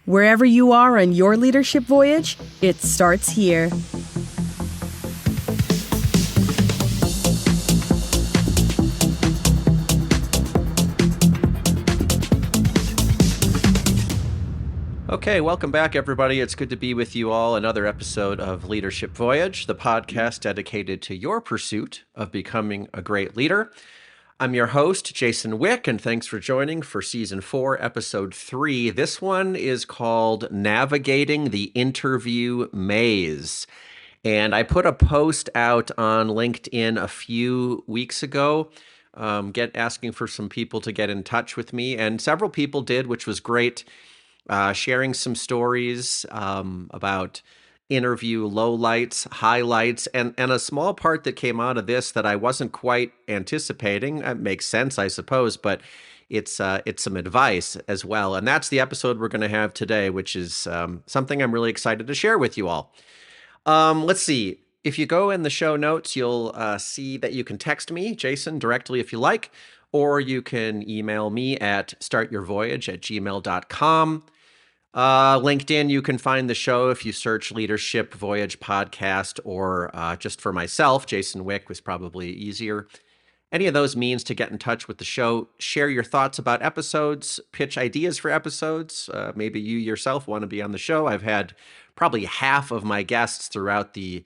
Wherever you are on your leadership voyage, it starts here. Okay, welcome back, everybody. It's good to be with you all. Another episode of Leadership Voyage, the podcast dedicated to your pursuit of becoming a great leader. I'm your host, Jason Wick, and thanks for joining for Season 4, Episode 3. This one is called Navigating the Interview Maze. And I put a post out on LinkedIn a few weeks ago, asking for some people to get in touch with me, and several people did, which was great. Sharing some stories about interview lowlights, highlights, and a small part that came out of this that I wasn't quite anticipating. It makes sense, I suppose, but it's some advice as well. And that's the episode we're going to have today, which is something I'm really excited to share with you all. Let's see. If you go in the show notes, you'll see that you can text me, Jason, directly if you like, or you can email me at startyourvoyage@gmail.com. LinkedIn, you can find the show if you search Leadership Voyage Podcast, or just for myself, Jason Wick was probably easier. Any of those means to get in touch with the show. Share your thoughts about episodes, pitch ideas for episodes. Maybe you yourself want to be on the show. I've had probably half of my guests throughout the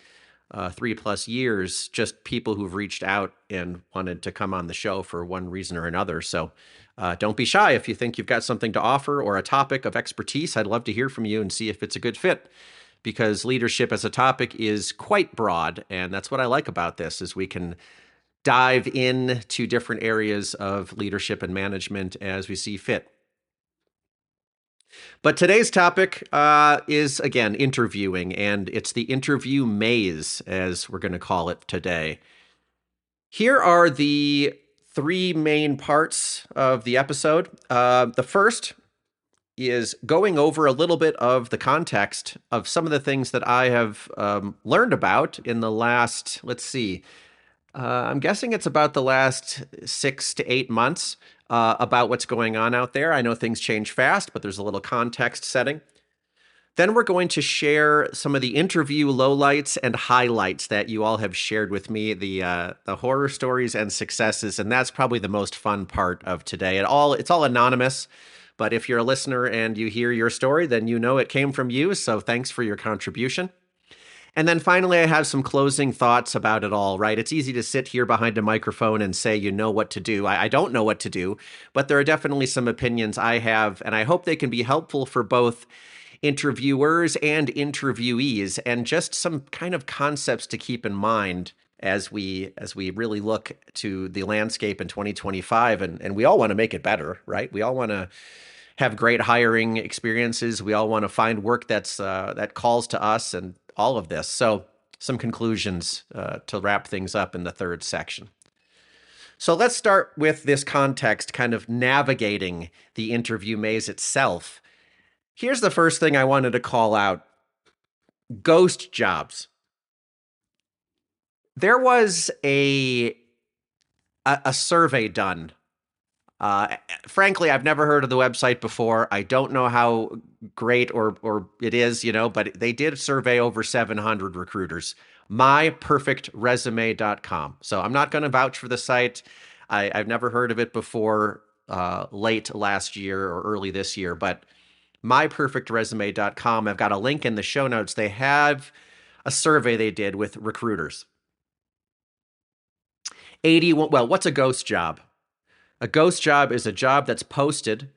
3+ years, just people who've reached out and wanted to come on the show for one reason or another. So don't be shy if you think you've got something to offer or a topic of expertise. I'd love to hear from you and see if it's a good fit, because leadership as a topic is quite broad. And that's what I like about this, is we can dive into different areas of leadership and management as we see fit. But today's topic is, again, interviewing, and it's the interview maze, as we're going to call it today. Here are the three main parts of the episode. The first is going over a little bit of the context of some of the things that I have learned about in the last, I'm guessing it's about the last 6 to 8 months about what's going on out there. I know things change fast, but there's a little context setting. Then we're going to share some of the interview lowlights and highlights that you all have shared with me, the horror stories and successes, and that's probably the most fun part of today. It's all anonymous, but if you're a listener and you hear your story, then you know it came from you, so thanks for your contribution. And then finally, I have some closing thoughts about it all, right? It's easy to sit here behind a microphone and say you know what to do. I don't know what to do, but there are definitely some opinions I have, and I hope they can be helpful for both interviewers and interviewees, and just some kind of concepts to keep in mind as we really look to the landscape in 2025. And we all want to make it better, right? We all want to have great hiring experiences. We all want to find work that calls to us, and all of this. So some conclusions to wrap things up in the third section. So let's start with this context, kind of navigating the interview maze itself. Here's the first thing I wanted to call out: ghost jobs. There was a survey done. Frankly, I've never heard of the website before. I don't know how great or it is, but they did survey over 700 recruiters. myperfectresume.com. So I'm not going to vouch for the site. I've never heard of it before, late last year or early this year, but myperfectresume.com. I've got a link in the show notes. They have a survey they did with recruiters. What's a ghost job? A ghost job is a job that's posted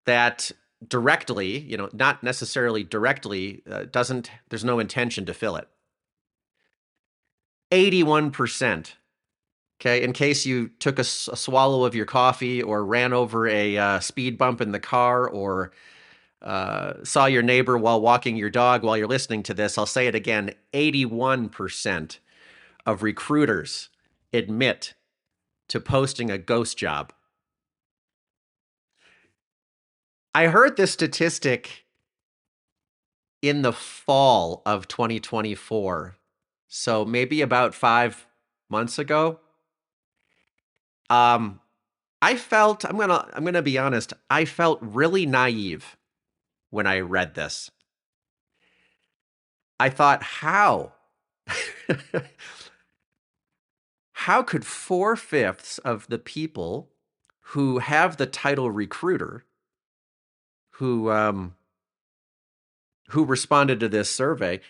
that directly, not necessarily directly, there's no intention to fill it. 81%. Okay, in case you took a swallow of your coffee, or ran over a speed bump in the car, or saw your neighbor while walking your dog while you're listening to this, I'll say it again: 81% of recruiters admit to posting a ghost job. I heard this statistic in the fall of 2024, so maybe about 5 months ago. I felt, I'm gonna be honest, I felt really naive when I read this. I thought, how? How could 4/5 of the people who have the title recruiter who responded to this survey,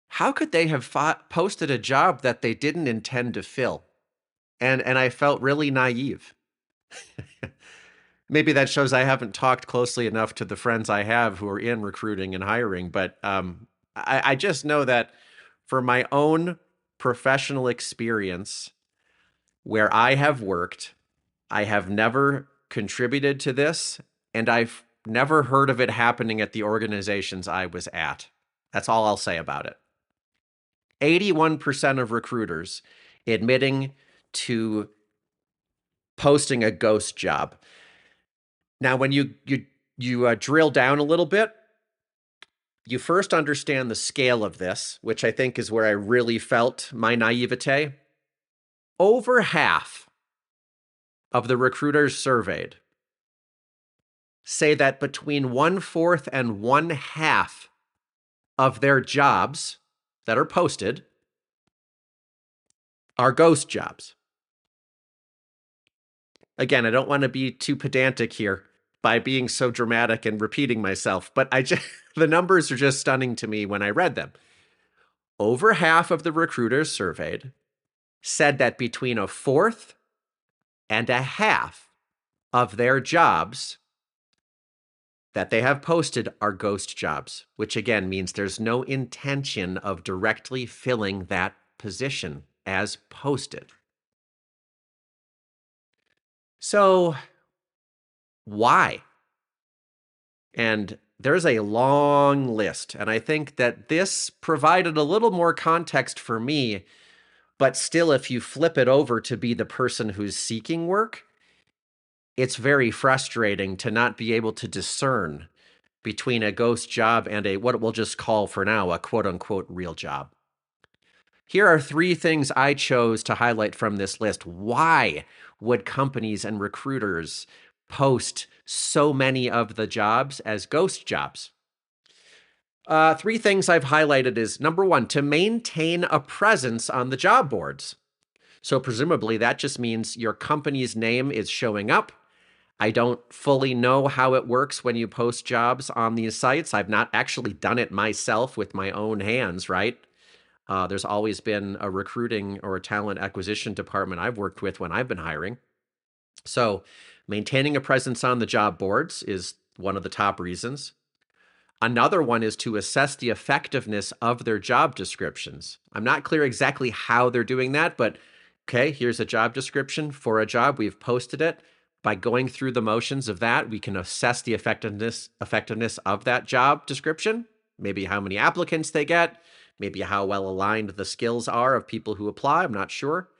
how could they have posted a job that they didn't intend to fill? And I felt really naive. Maybe that shows I haven't talked closely enough to the friends I have who are in recruiting and hiring, but I just know that for my own professional experience where I have worked, I have never contributed to this, and I've never heard of it happening at the organizations I was at. That's all I'll say about it. 81% of recruiters admitting to posting a ghost job. Now, when you drill down a little bit, you first understand the scale of this, which I think is where I really felt my naivete. Over half of the recruiters surveyed say that between 1/4 and 1/2 of their jobs that are posted are ghost jobs. Again, I don't want to be too pedantic here by being so dramatic and repeating myself, but the numbers are just stunning to me when I read them. Over half of the recruiters surveyed said that between 1/4 and 1/2 of their jobs that they have posted are ghost jobs, which again means there's no intention of directly filling that position as posted. So, why? And there's a long list, and I think that this provided a little more context for me, but still, if you flip it over to be the person who's seeking work, it's very frustrating to not be able to discern between a ghost job and a what we'll just call for now a quote-unquote real job. Here are 3 things I chose to highlight from this list. Why would companies and recruiters post so many of the jobs as ghost jobs? 3 things I've highlighted is, number 1, to maintain a presence on the job boards. So presumably that just means your company's name is showing up. I don't fully know how it works when you post jobs on these sites. I've not actually done it myself with my own hands, right? There's always been a recruiting or a talent acquisition department I've worked with when I've been hiring. So maintaining a presence on the job boards is one of the top reasons. Another one is to assess the effectiveness of their job descriptions. I'm not clear exactly how they're doing that, but okay, here's a job description for a job. We've posted it. By going through the motions of that, we can assess the effectiveness of that job description, maybe how many applicants they get, maybe how well aligned the skills are of people who apply. I'm not sure.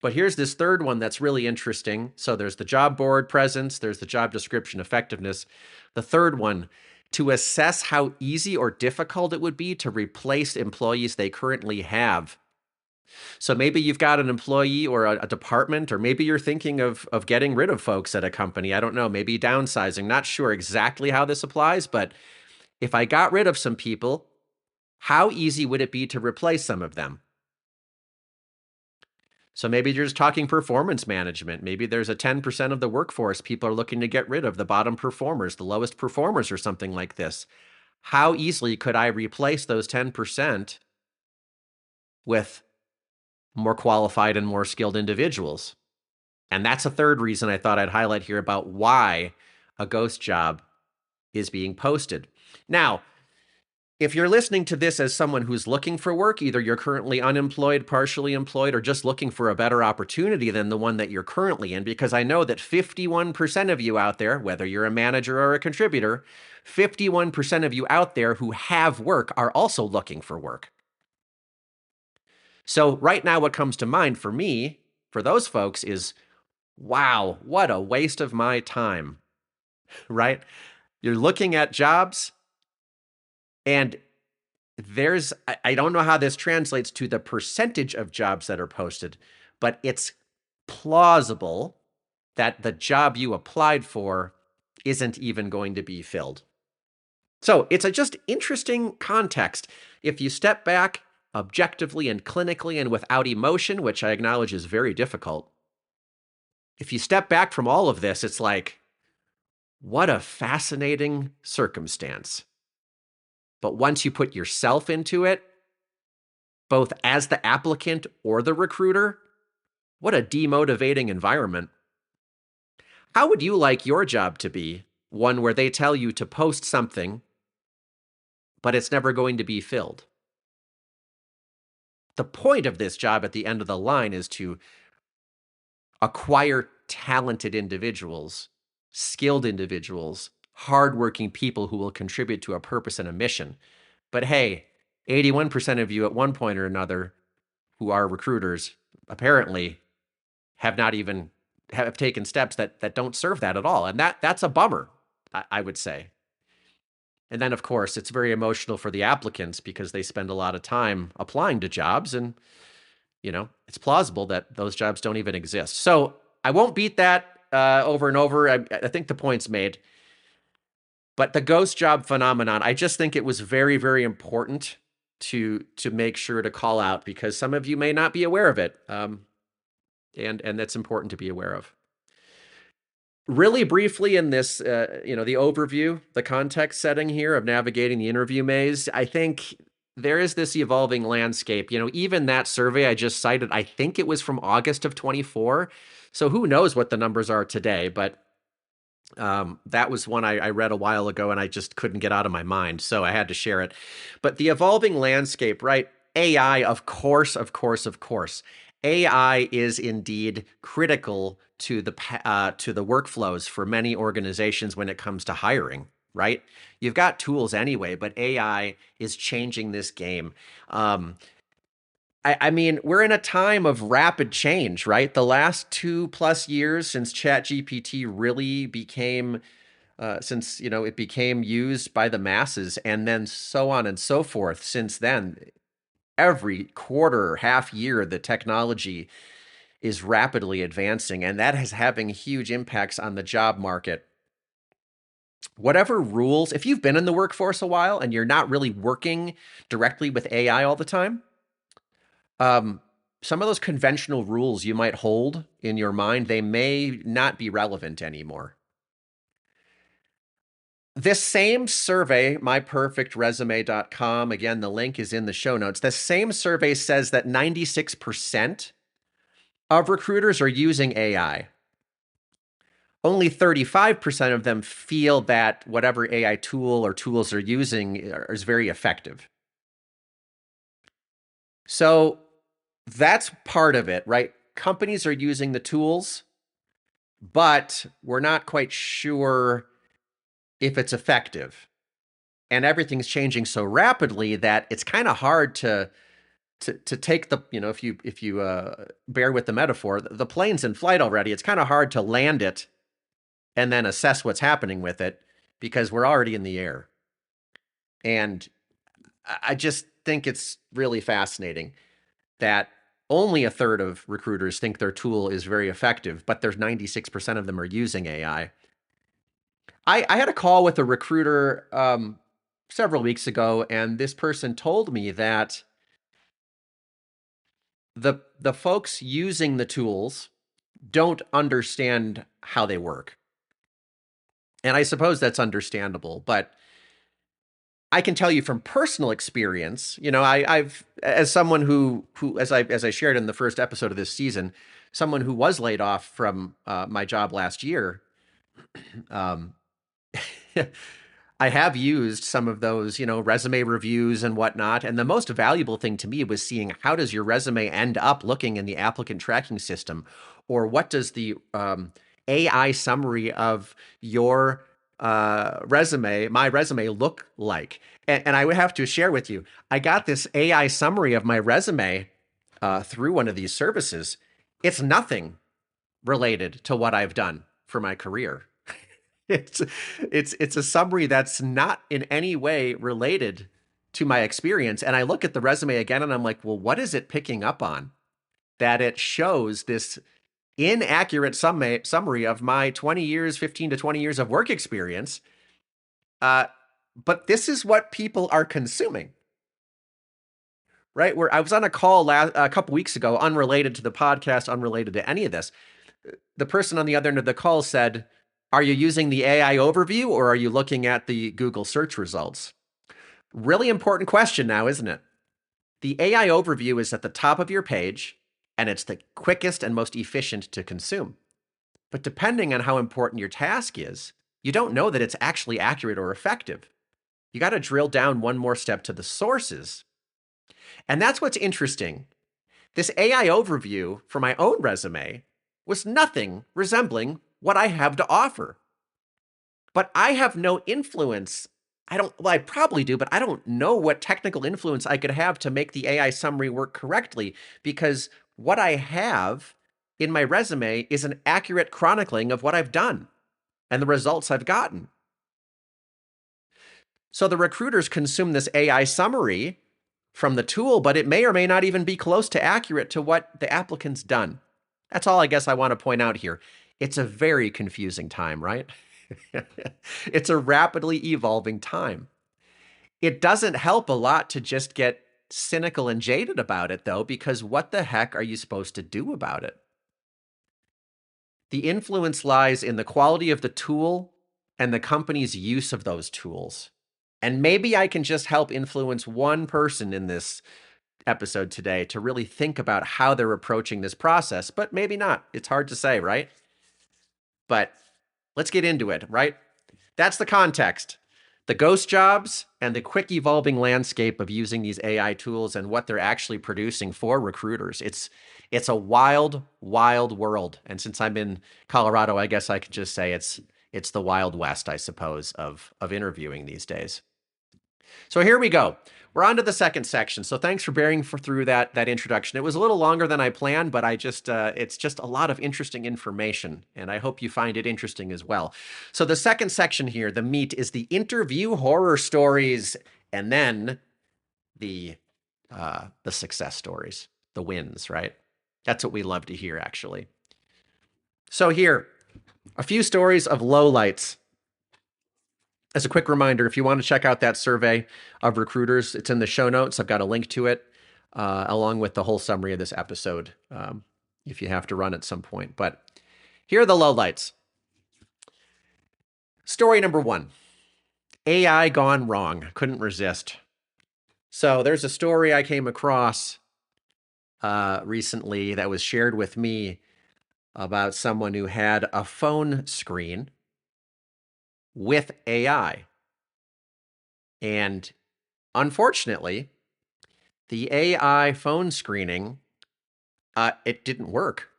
But here's this third one that's really interesting. So there's the job board presence, there's the job description effectiveness. The third one, to assess how easy or difficult it would be to replace employees they currently have. So maybe you've got an employee or a department, or maybe you're thinking of getting rid of folks at a company. I don't know, maybe downsizing. Not sure exactly how this applies, but if I got rid of some people, how easy would it be to replace some of them? So maybe you're just talking performance management. Maybe there's a 10% of the workforce people are looking to get rid of, the bottom performers, the lowest performers, or something like this. How easily could I replace those 10% with more qualified and more skilled individuals? And that's a third reason I thought I'd highlight here about why a ghost job is being posted. Now, if you're listening to this as someone who's looking for work, either you're currently unemployed, partially employed, or just looking for a better opportunity than the one that you're currently in, because I know that 51% of you out there, whether you're a manager or a contributor, 51% of you out there who have work are also looking for work. So right now, what comes to mind for me, for those folks, is, wow, what a waste of my time, right? You're looking at jobs, and I don't know how this translates to the percentage of jobs that are posted, but it's plausible that the job you applied for isn't even going to be filled. So it's a just interesting context. If you step back objectively and clinically and without emotion, which I acknowledge is very difficult, if you step back from all of this, it's like, what a fascinating circumstance. But once you put yourself into it, both as the applicant or the recruiter, what a demotivating environment. How would you like your job to be? One where they tell you to post something, but it's never going to be filled. The point of this job at the end of the line is to acquire talented individuals, skilled individuals, hardworking people who will contribute to a purpose and a mission. But hey, 81% of you at one point or another who are recruiters apparently have not even have taken steps that don't serve that at all. And that's a bummer, I would say. And then, of course, it's very emotional for the applicants because they spend a lot of time applying to jobs, and it's plausible that those jobs don't even exist. So I won't beat that over and over. I think the point's made. But the ghost job phenomenon, I just think it was very, very important to make sure to call out because some of you may not be aware of it, and that's important to be aware of. Really briefly in this, the overview, the context setting here of navigating the interview maze, I think there is this evolving landscape. Even that survey I just cited, I think it was from August of 24. So who knows what the numbers are today, but that was one I read a while ago and I just couldn't get out of my mind. So I had to share it. But the evolving landscape, right? AI, of course. AI is indeed critical to the workflows for many organizations when it comes to hiring, right? You've got tools anyway, but AI is changing this game. I mean, we're in a time of rapid change, right? The last 2+ years since ChatGPT really became, since it became used by the masses, and then so on and so forth. Since then, every quarter, half year, the technology is rapidly advancing, and that is having huge impacts on the job market. Whatever rules, if you've been in the workforce a while and you're not really working directly with AI all the time, some of those conventional rules you might hold in your mind, they may not be relevant anymore. This same survey, myperfectresume.com, again, the link is in the show notes. The same survey says that 96% of recruiters are using AI. Only 35% of them feel that whatever AI tool or tools they're using is very effective. So that's part of it, right? Companies are using the tools, but we're not quite sure if it's effective. And everything's changing so rapidly that it's kind of hard to take the, if you bear with the metaphor, the plane's in flight already. It's kind of hard to land it and then assess what's happening with it because we're already in the air. And I just think it's really fascinating that only a third of recruiters think their tool is very effective, but there's 96% of them are using AI. I had a call with a recruiter several weeks ago, and this person told me that the folks using the tools don't understand how they work. And I suppose that's understandable, but I can tell you from personal experience, I've as someone who as I shared in the first episode of this season, someone who was laid off from my job last year, um, I have used some of those, resume reviews and whatnot. And the most valuable thing to me was seeing how does your resume end up looking in the applicant tracking system, or what does the AI summary of your my resume look like? And I would have to share with you, I got this AI summary of my resume through one of these services. It's nothing related to what I've done for my career. It's it's a summary that's not in any way related to my experience. And I look at the resume again and I'm like, well, what is it picking up on that it shows this inaccurate summary of my 20 years, 15 to 20 years of work experience? but this is what people are consuming, right? Where I was on a call a couple weeks ago, unrelated to the podcast, unrelated to any of this. The person on the other end of the call said, "Are you using the AI overview or are you looking at the Google search results?" Really important question now, isn't it? The AI overview is at the top of your page, and it's the quickest and most efficient to consume. But depending on how important your task is, you don't know that it's actually accurate or effective. You got to drill down one more step to the sources. And that's what's interesting. This AI overview for my own resume was nothing resembling what I have to offer. But I have no influence. I probably do, but I don't know what technical influence I could have to make the AI summary work correctly, because what I have in my resume is an accurate chronicling of what I've done and the results I've gotten. So the recruiters consume this AI summary from the tool, but it may or may not even be close to accurate to what the applicant's done. That's all I guess I want to point out here. It's a very confusing time, right? It's a rapidly evolving time. It doesn't help a lot to just get cynical and jaded about it, though, because what the heck are you supposed to do about it? The influence lies in the quality of the tool and the company's use of those tools. And maybe I can just help influence one person in this episode today to really think about how they're approaching this process, but maybe not. It's hard to say, right? But let's get into it, right? That's the context. The ghost jobs and the quick evolving landscape of using these AI tools and what they're actually producing for recruiters. It's a wild, wild world. And since I'm in Colorado, I guess I could just say it's the Wild West, I suppose, of interviewing these days. So here we go. We're on to the second section. So thanks for bearing through that introduction. It was a little longer than I planned, but it's just a lot of interesting information, and I hope you find it interesting as well. So the second section here, the meat, is the interview horror stories, and then the success stories, the wins, right? That's what we love to hear, actually. So here, a few stories of lowlights. As a quick reminder, if you want to check out that survey of recruiters, it's in the show notes. I've got a link to it, along with the whole summary of this episode, if you have to run at some point. But here are the lowlights. Story number 1, AI gone wrong. Couldn't resist. So there's a story I came across recently that was shared with me about someone who had a phone screen with AI. And unfortunately, the AI phone screening, it didn't work.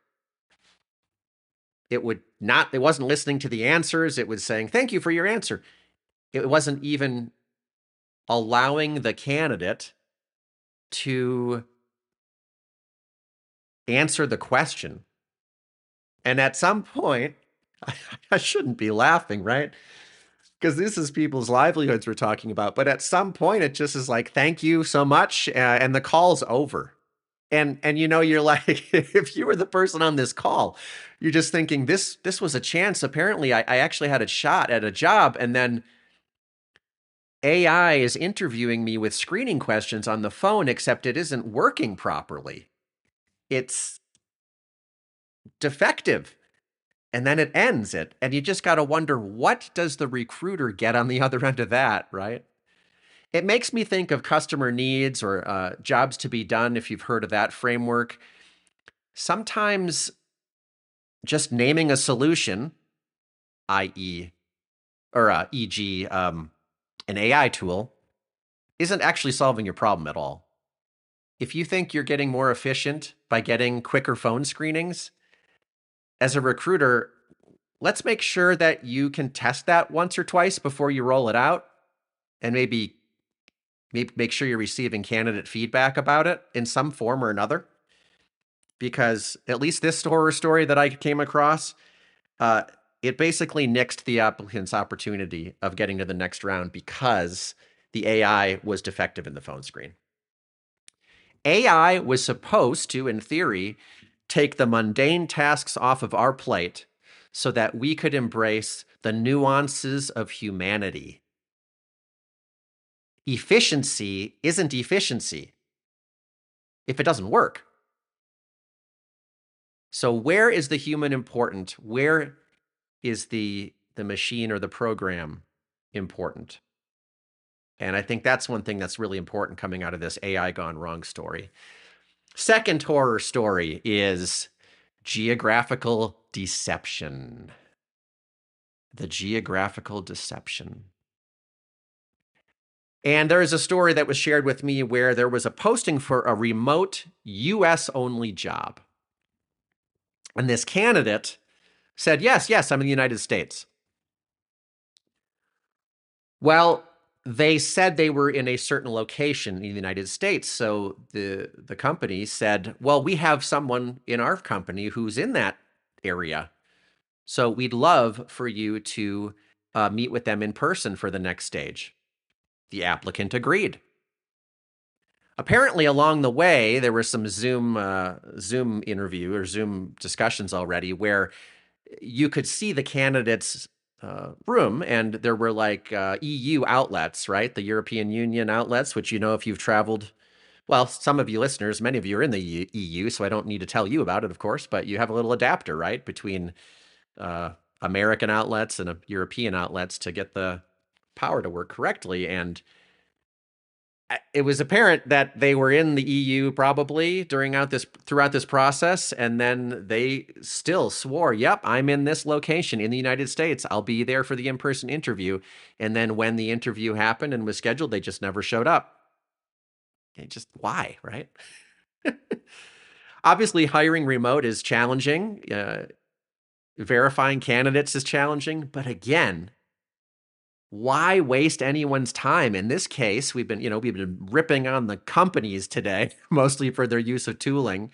It wasn't listening to the answers. It was saying, "Thank you for your answer." It wasn't even allowing the candidate to answer the question. And at some point, I shouldn't be laughing, right? Because this is people's livelihoods we're talking about. But at some point, it just is like, "Thank you so much," and the call's over. And you're like, if you were the person on this call, you're just thinking, this was a chance. Apparently, I actually had a shot at a job, and then AI is interviewing me with screening questions on the phone, except it isn't working properly. It's defective. And then it ends it. And you just got to wonder, what does the recruiter get on the other end of that, right? It makes me think of customer needs or jobs to be done, if you've heard of that framework. Sometimes just naming a solution, i.e., or e.g., an AI tool, isn't actually solving your problem at all. If you think you're getting more efficient by getting quicker phone screenings, as a recruiter, let's make sure that you can test that once or twice before you roll it out, and maybe make sure you're receiving candidate feedback about it in some form or another. Because at least this horror story that I came across, it basically nixed the applicant's opportunity of getting to the next round because the AI was defective in the phone screen. AI was supposed to, in theory, take the mundane tasks off of our plate so that we could embrace the nuances of humanity. efficiency isn't efficiency if it doesn't work. So where is the human important? Where is the machine or the program important? And I think that's one thing that's really important coming out of this AI gone wrong story. Second horror story is geographical deception. The geographical deception. And there is a story that was shared with me where there was a posting for a remote US only job. And this candidate said, yes, I'm in the United States. Well, they said they were in a certain location in the United States. So the company said, well, we have someone in our company who's in that area. So we'd love for you to meet with them in person for the next stage. The applicant agreed. Apparently, along the way, there were some Zoom interview or Zoom discussions already where you could see the candidates' room, and there were like EU outlets, right? The European Union outlets, which, if you've traveled, well, some of you listeners, many of you are in the EU, so I don't need to tell you about it, of course, but you have a little adapter, right, between American outlets and European outlets to get the power to work correctly. And it was apparent that they were in the EU probably throughout this process, and then they still swore, "Yep, I'm in this location in the United States. I'll be there for the in-person interview." And then when the interview happened and was scheduled, they just never showed up. Why, right? Obviously, hiring remote is challenging. Verifying candidates is challenging, but again, why waste anyone's time? In this case, we've been ripping on the companies today, mostly for their use of tooling,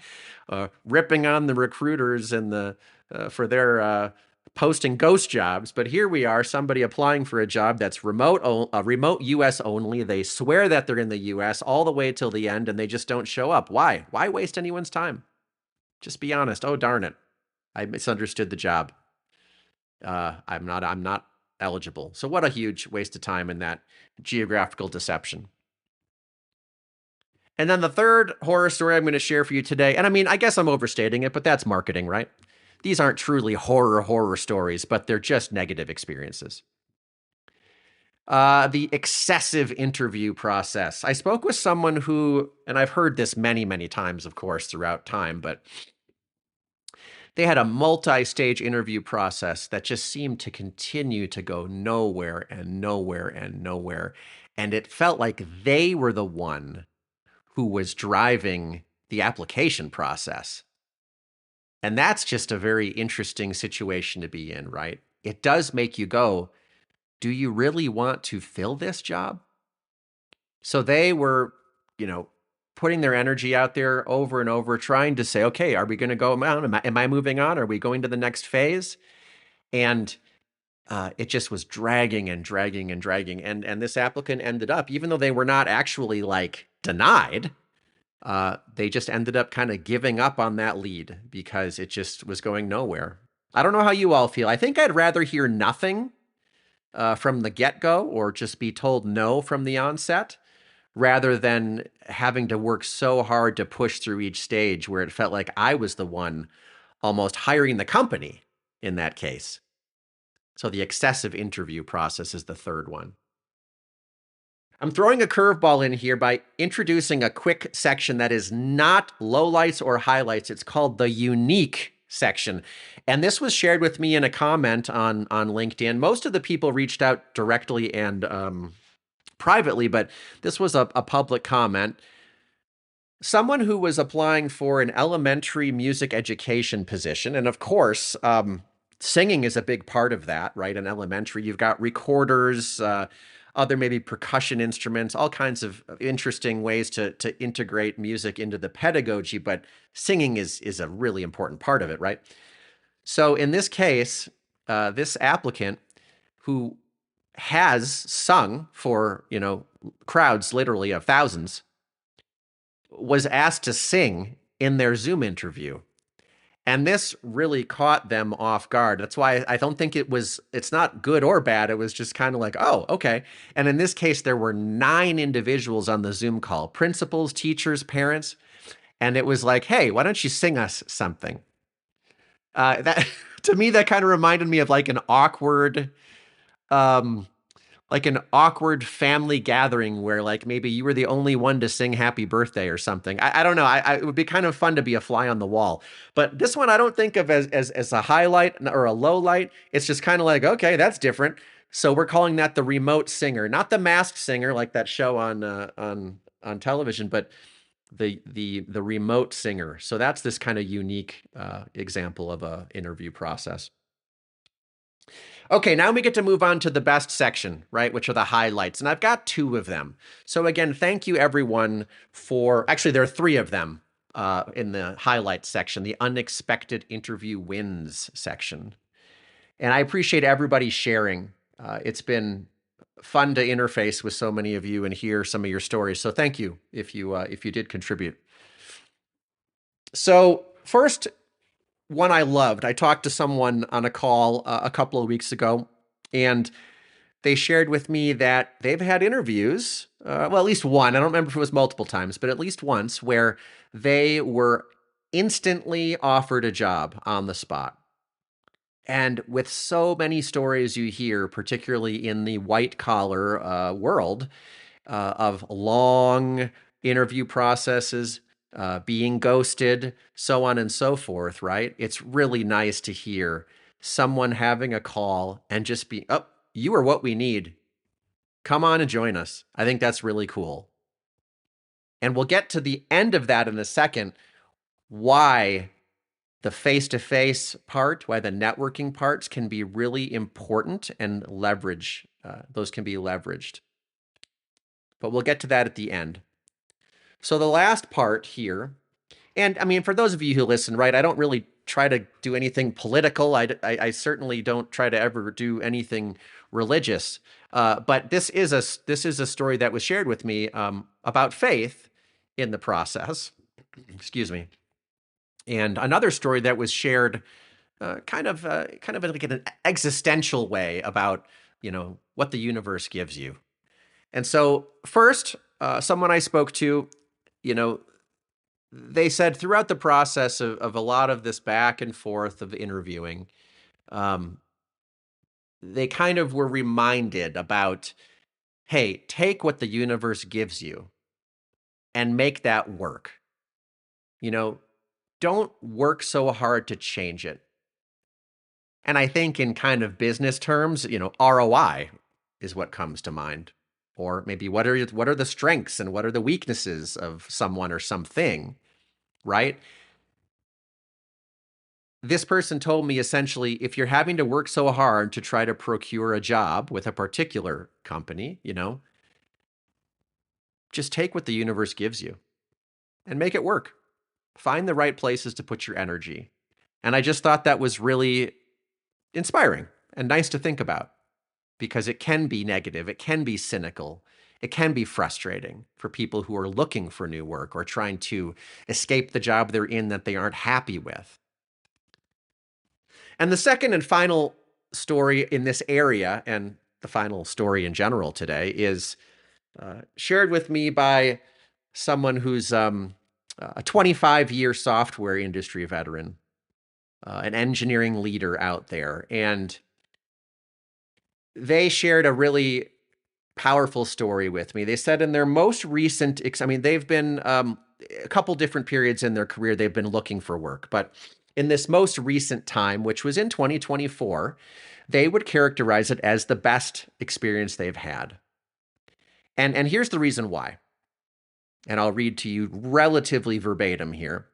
ripping on the recruiters and for their posting ghost jobs. But here we are, somebody applying for a job that's remote U.S. only. They swear that they're in the U.S. all the way till the end, and they just don't show up. Why? Why waste anyone's time? Just be honest. Oh, darn it, I misunderstood the job. I'm not eligible. So what a huge waste of time in that geographical deception. And then the third horror story I'm going to share for you today, and I mean, I guess I'm overstating it, but that's marketing, right? These aren't truly horror stories, but they're just negative experiences. The excessive interview process. I spoke with someone who, and I've heard this many, many times, of course, throughout time, but they had a multi-stage interview process that just seemed to continue to go nowhere and nowhere and nowhere. And it felt like they were the one who was driving the application process. And that's just a very interesting situation to be in, right? It does make you go, do you really want to fill this job? So they were, putting their energy out there over and over, trying to say, okay, are we going to go on? Am I moving on? Are we going to the next phase? And it just was dragging and dragging and dragging. And this applicant ended up, even though they were not actually like denied, they just ended up kind of giving up on that lead because it just was going nowhere. I don't know how you all feel. I think I'd rather hear nothing from the get-go or just be told no from the onset, rather than having to work so hard to push through each stage where it felt like I was the one almost hiring the company in that case. So the excessive interview process is the third one. I'm throwing a curveball in here by introducing a quick section that is not lowlights or highlights. It's called the unique section. And this was shared with me in a comment on LinkedIn. Most of the people reached out directly and privately, but this was a public comment. Someone who was applying for an elementary music education position. And of course, singing is a big part of that, right? In elementary, you've got recorders, other maybe percussion instruments, all kinds of interesting ways to integrate music into the pedagogy, but singing is a really important part of it, right? So in this case, this applicant who has sung for, crowds literally of thousands, was asked to sing in their Zoom interview. And this really caught them off guard. That's why I don't think it's not good or bad. It was just kind of like, oh, okay. And in this case, there were 9 individuals on the Zoom call, principals, teachers, parents. And it was like, hey, why don't you sing us something? That to me, that kind of reminded me of um, like an awkward family gathering where like maybe you were the only one to sing happy birthday or something. I don't know. It would be kind of fun to be a fly on the wall. But this one I don't think of as a highlight or a low light. It's just kind of like, okay, that's different. So we're calling that the remote singer, not the masked singer like that show on television, but the remote singer. So that's this kind of unique example of a interview process. Okay, now we get to move on to the best section, right? Which are the highlights. And I've got 2 of them. So again, thank you everyone actually, there are 3 of them in the highlights section, the unexpected interview wins section. And I appreciate everybody sharing. It's been fun to interface with so many of you and hear some of your stories. So thank you if you did contribute. So first, one I loved. I talked to someone on a call a couple of weeks ago, and they shared with me that they've had interviews, well, at least one. I don't remember if it was multiple times, but at least once where they were instantly offered a job on the spot. And with so many stories you hear, particularly in the white collar world, of long interview processes, being ghosted, so on and so forth, right? It's really nice to hear someone having a call and just be, oh, you are what we need. Come on and join us. I think that's really cool. And we'll get to the end of that in a second, why the face-to-face part, why the networking parts can be really important and those can be leveraged. But we'll get to that at the end. So the last part here, and I mean, for those of you who listen, right, I don't really try to do anything political. I certainly don't try to ever do anything religious. But this is a story that was shared with me about faith in the process. Excuse me. And another story that was shared kind of like in an existential way about, what the universe gives you. And so first, someone I spoke to, they said throughout the process of a lot of this back and forth of interviewing, they kind of were reminded about, hey, take what the universe gives you and make that work. Don't work so hard to change it. And I think in kind of business terms, ROI is what comes to mind. Or maybe what are the strengths and what are the weaknesses of someone or something, right? This person told me essentially, if you're having to work so hard to try to procure a job with a particular company, just take what the universe gives you and make it work. Find the right places to put your energy. And I just thought that was really inspiring and nice to think about, because it can be negative, it can be cynical, it can be frustrating for people who are looking for new work or trying to escape the job they're in that they aren't happy with. And the second and final story in this area, and the final story in general today, is shared with me by someone who's a 25-year software industry veteran, an engineering leader out there. And they shared a really powerful story with me. They said in their most recent, they've been a couple different periods in their career, they've been looking for work. But in this most recent time, which was in 2024, they would characterize it as the best experience they've had. And here's the reason why. And I'll read to you relatively verbatim here.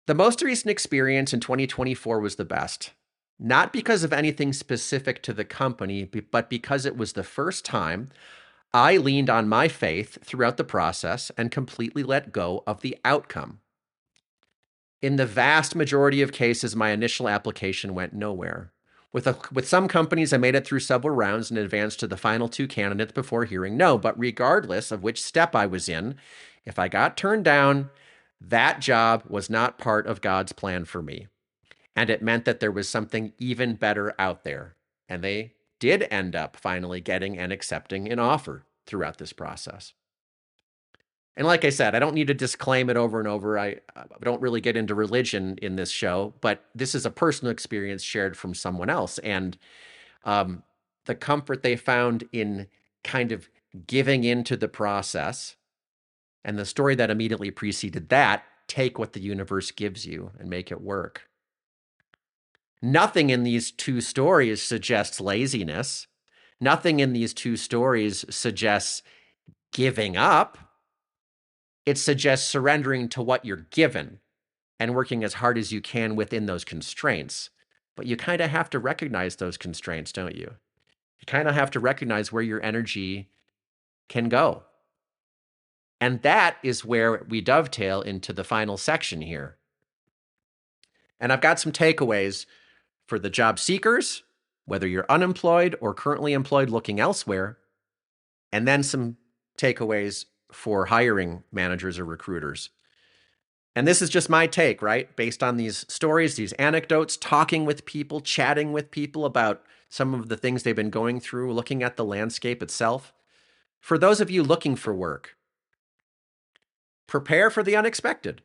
The most recent experience in 2024 was the best, not because of anything specific to the company, but because it was the first time I leaned on my faith throughout the process and completely let go of the outcome. In the vast majority of cases, my initial application went nowhere. With some companies, I made it through several rounds and advanced to the final 2 candidates before hearing no. But regardless of which step I was in, if I got turned down, That job was not part of God's plan for me. And it meant that there was something even better out there. And they did end up finally getting and accepting an offer throughout this process. And like I said, I don't need to disclaim it over and over. I don't really get into religion in this show, but this is a personal experience shared from someone else. And the comfort they found in kind of giving into the process and the story that immediately preceded that, take what the universe gives you and make it work. Nothing in these two stories suggests laziness. Nothing in these two stories suggests giving up. It suggests surrendering to what you're given and working as hard as you can within those constraints. But you kind of have to recognize those constraints, don't you? You kind of have to recognize where your energy can go. And that is where we dovetail into the final section here. And I've got some takeaways for the job seekers, whether you're unemployed or currently employed looking elsewhere, and then some takeaways for hiring managers or recruiters. And this is just my take, right? Based on these stories, these anecdotes, talking with people, chatting with people about some of the things they've been going through, looking at the landscape itself. For those of you looking for work, prepare for the unexpected.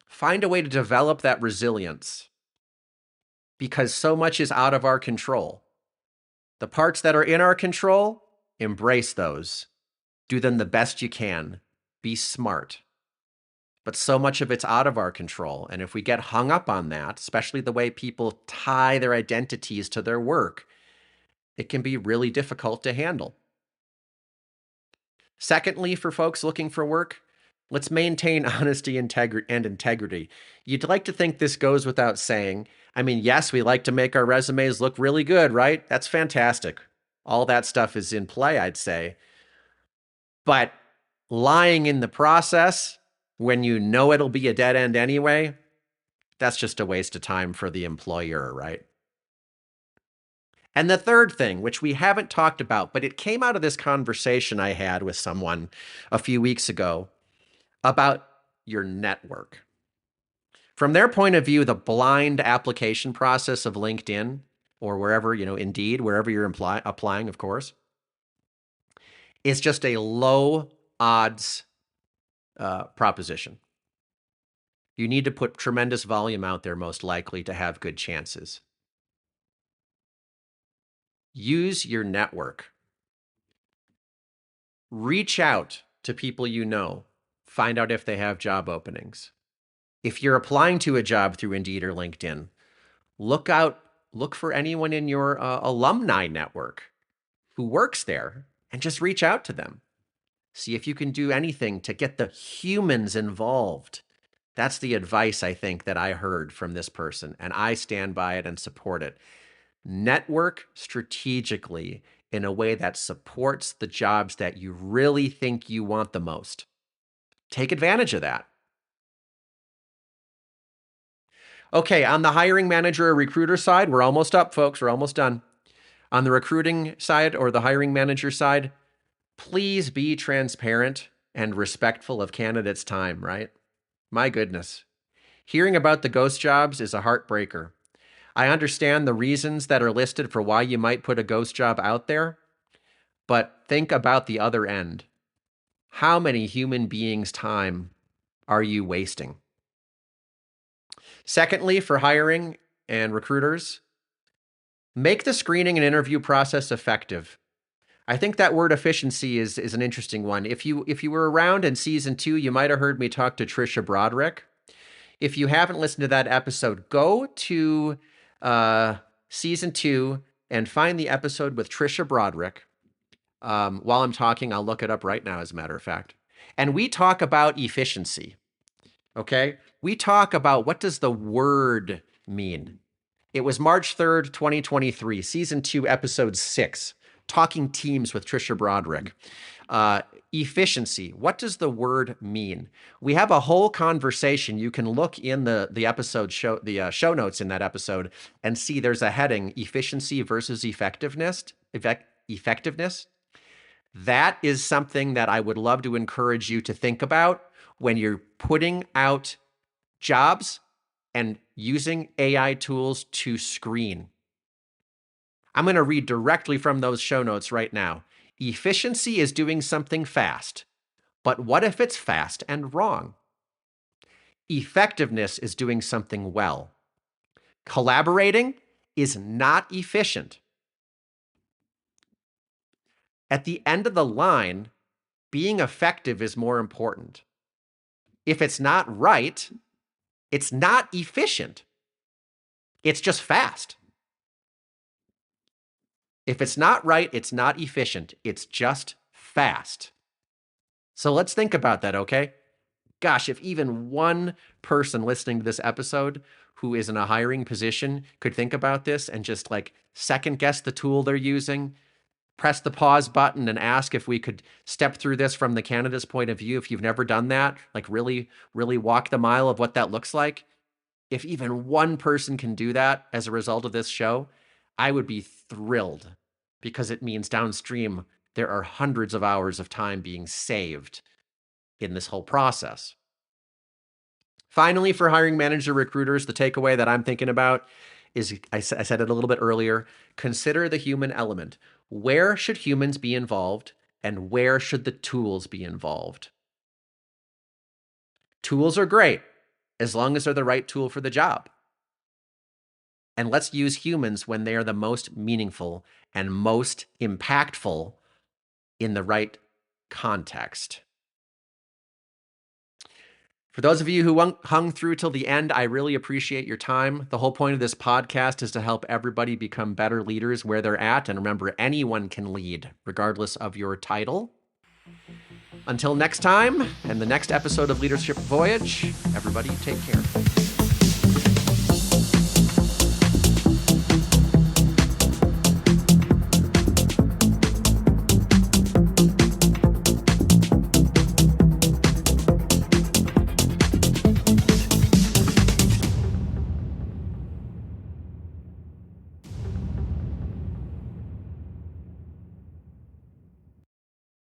Find a way to develop that resilience because so much is out of our control. The parts that are in our control, embrace those. Do them the best you can. Be smart. But so much of it's out of our control. And if we get hung up on that, especially the way people tie their identities to their work, it can be really difficult to handle. Secondly, for folks looking for work, let's maintain honesty and integrity. You'd like to think this goes without saying. I mean, yes, we like to make our resumes look really good, right? That's fantastic. All that stuff is in play, I'd say. But lying in the process, when you know it'll be a dead end anyway, that's just a waste of time for the employer, right? And the third thing, which we haven't talked about, but it came out of this conversation I had with someone a few weeks ago about your network. From their point of view, the blind application process of LinkedIn or wherever, Indeed, wherever you're applying, of course, is just a low odds proposition. You need to put tremendous volume out there, most likely, to have good chances. Use your network. Reach out to people you know. Find out if they have job openings. If you're applying to a job through Indeed or LinkedIn, look for anyone in your alumni network who works there and just reach out to them. See if you can do anything to get the humans involved. That's the advice I think that I heard from this person, and I stand by it and support it. Network strategically in a way that supports the jobs that you really think you want the most. Take advantage of that. Okay, on the hiring manager or recruiter side, we're almost up, folks. We're almost done. On the recruiting side or the hiring manager side, please be transparent and respectful of candidates' time, right? My goodness. Hearing about the ghost jobs is a heartbreaker. I understand the reasons that are listed for why you might put a ghost job out there, but think about the other end. How many human beings' time are you wasting? Secondly, for hiring and recruiters, make the screening and interview process effective. I think that word efficiency is an interesting one. If you were around in season 2, you might have heard me talk to Trisha Broderick. If you haven't listened to that episode, go to season 2 and find the episode with Trisha Broderick. While I'm talking, I'll look it up right now, as a matter of fact. And we talk about efficiency. Okay? We talk about what does the word mean. It was March 3rd, 2023, season 2, episode 6. Talking Teams with Trisha Broderick. Efficiency. What does the word mean? We have a whole conversation. You can look in the episode show notes in that episode and see there's a heading: efficiency versus effectiveness. Effectiveness. That is something that I would love to encourage you to think about when you're putting out jobs and using AI tools to screen. I'm going to read directly from those show notes right now. Efficiency is doing something fast, but what if it's fast and wrong? Effectiveness is doing something well. Collaborating is not efficient. At the end of the line, being effective is more important. If it's not right, it's not efficient. It's just fast. If it's not right, it's not efficient. It's just fast. So let's think about that, okay? Gosh, if even one person listening to this episode who is in a hiring position could think about this and just like second guess the tool they're using, press the pause button and ask if we could step through this from the candidate's point of view. If you've never done that, like really walk the mile of what that looks like. If even one person can do that as a result of this show, I would be thrilled, because it means downstream there are hundreds of hours of time being saved in this whole process. Finally, for hiring manager recruiters, the takeaway that I'm thinking about is, I said it a little bit earlier, consider the human element. Where should humans be involved, and where should the tools be involved? Tools are great as long as they're the right tool for the job. And let's use humans when they are the most meaningful and most impactful in the right context. For those of you who hung through till the end, I really appreciate your time. The whole point of this podcast is to help everybody become better leaders where they're at. And remember, anyone can lead, regardless of your title. Until next time, and the next episode of Leadership Voyage, everybody take care.